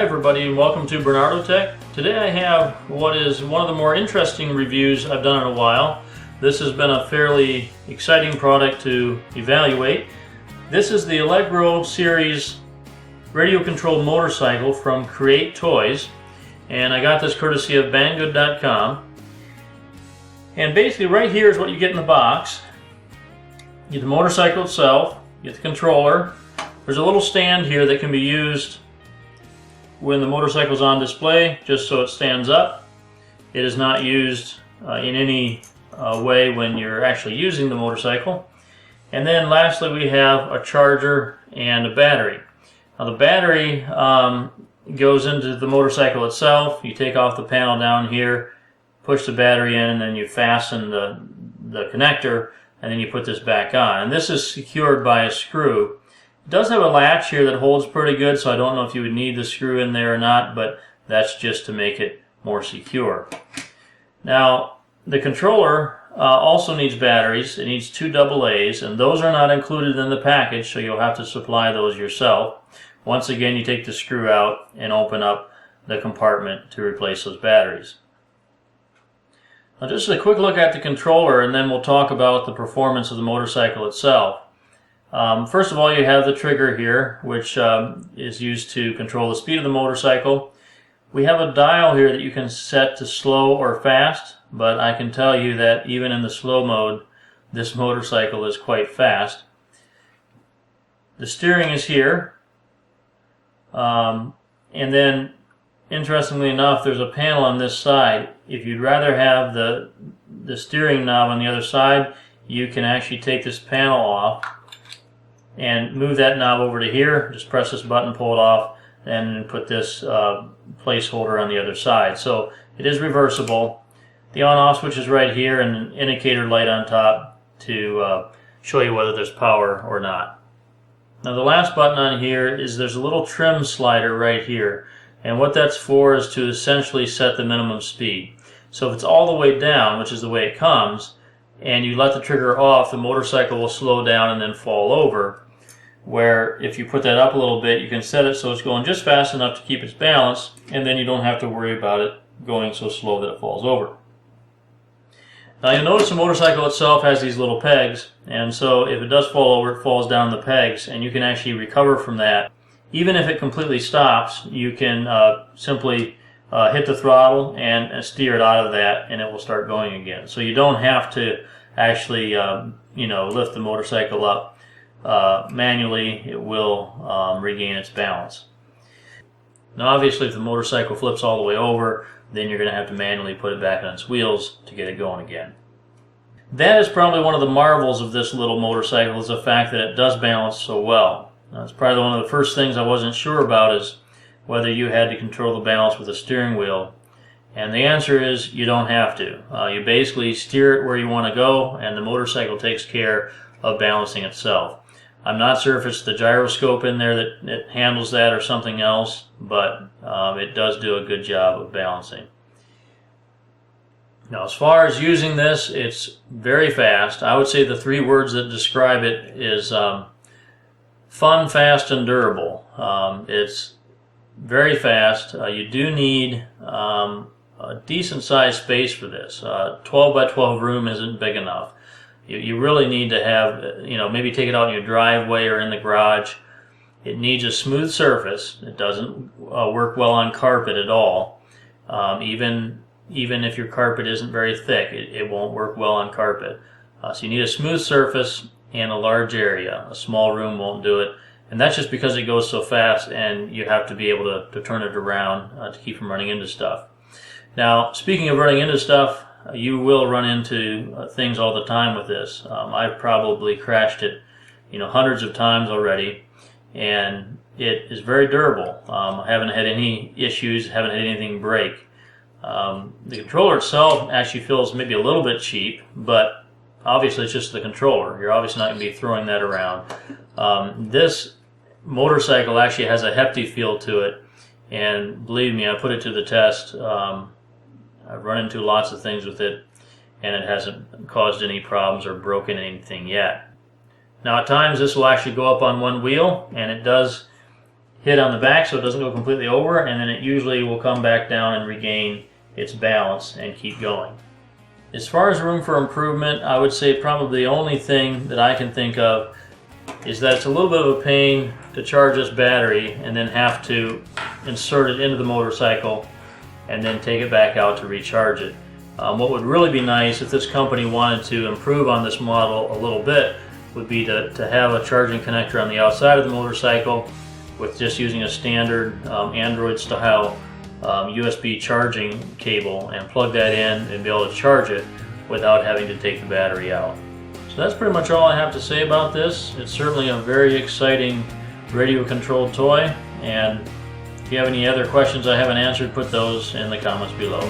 everybody, and welcome to BernardoTech. Today I have what is one of the more interesting reviews I've done in a while. This has been a fairly exciting product to evaluate. This is the Allegro series radio controlled motorcycle from Create Toys, and I got this courtesy of Banggood.com. And basically right here is what you get in the box. You get the motorcycle itself, you get the controller. There's a little stand here that can be used when the motorcycle is on display, just so it stands up. It is not used in any way when you're actually using the motorcycle. And then lastly we have a charger and a battery. Now the battery goes into the motorcycle itself. You take off the panel down here, push the battery in, and then you fasten the connector, and then you put this back on. And this is secured by a screw. It does have a latch here that holds pretty good, so I don't know if you would need the screw in there or not, but that's just to make it more secure. Now, the controller also needs batteries. It needs 2 AA's, and those are not included in the package, so you'll have to supply those yourself. Once again, you take the screw out and open up the compartment to replace those batteries. Now, just a quick look at the controller, and then we'll talk about the performance of the motorcycle itself. First of all, you have the trigger here, which is used to control the speed of the motorcycle. We have a dial here that you can set to slow or fast, but I can tell you that even in the slow mode, this motorcycle is quite fast. The steering is here, and then interestingly enough, there's a panel on this side. If you'd rather have the steering knob on the other side, you can actually take this panel off and move that knob over to here. Just press this button, pull it off, and put this placeholder on the other side. So it is reversible. The on-off switch is right here, and an indicator light on top to show you whether there's power or not. Now the last button on here is there's a little trim slider right here, and what that's for is to essentially set the minimum speed. So if it's all the way down, which is the way it comes, and you let the trigger off, the motorcycle will slow down and then fall over. Where if you put that up a little bit, you can set it so it's going just fast enough to keep its balance, and then you don't have to worry about it going so slow that it falls over. Now you'll notice the motorcycle itself has these little pegs, and so if it does fall over, it falls down the pegs, and you can actually recover from that. Even if it completely stops, you can simply hit the throttle and steer it out of that, and it will start going again. So you don't have to actually lift the motorcycle up. Manually, it will regain its balance. Now obviously if the motorcycle flips all the way over, then you're going to have to manually put it back on its wheels to get it going again. That is probably one of the marvels of this little motorcycle, is the fact that it does balance so well. That's probably one of the first things I wasn't sure about, is whether you had to control the balance with a steering wheel. And the answer is you don't have to. You basically steer it where you want to go, and the motorcycle takes care of balancing itself. I'm not sure if it's the gyroscope in there that handles that or something else, but it does do a good job of balancing. Now, as far as using this, it's very fast. I would say the 3 words that describe it is fun, fast, and durable. It's very fast. You do need a decent sized space for this. 12 by 12 room isn't big enough. You really need to have, maybe take it out in your driveway or in the garage. It needs a smooth surface. It doesn't work well on carpet at all. Even if your carpet isn't very thick, it won't work well on carpet. So you need a smooth surface and a large area. A small room won't do it. And that's just because it goes so fast, and you have to be able to turn it around to keep from running into stuff. Now, speaking of running into stuff, you will run into things all the time with this. I've probably crashed it, hundreds of times already, and it is very durable. I haven't had any issues, haven't had anything break. The controller itself actually feels maybe a little bit cheap, but obviously it's just the controller. You're obviously not going to be throwing that around. This motorcycle actually has a hefty feel to it, and believe me, I put it to the test. I've run into lots of things with it, and it hasn't caused any problems or broken anything yet. Now at times this will actually go up on one wheel, and it does hit on the back so it doesn't go completely over, and then it usually will come back down and regain its balance and keep going. As far as room for improvement, I would say probably the only thing that I can think of is that it's a little bit of a pain to charge this battery and then have to insert it into the motorcycle and then take it back out to recharge it. What would really be nice if this company wanted to improve on this model a little bit would be to have a charging connector on the outside of the motorcycle with just using a standard Android style USB charging cable and plug that in and be able to charge it without having to take the battery out. So that's pretty much all I have to say about this. It's certainly a very exciting radio controlled toy, and if you have any other questions I haven't answered, put those in the comments below.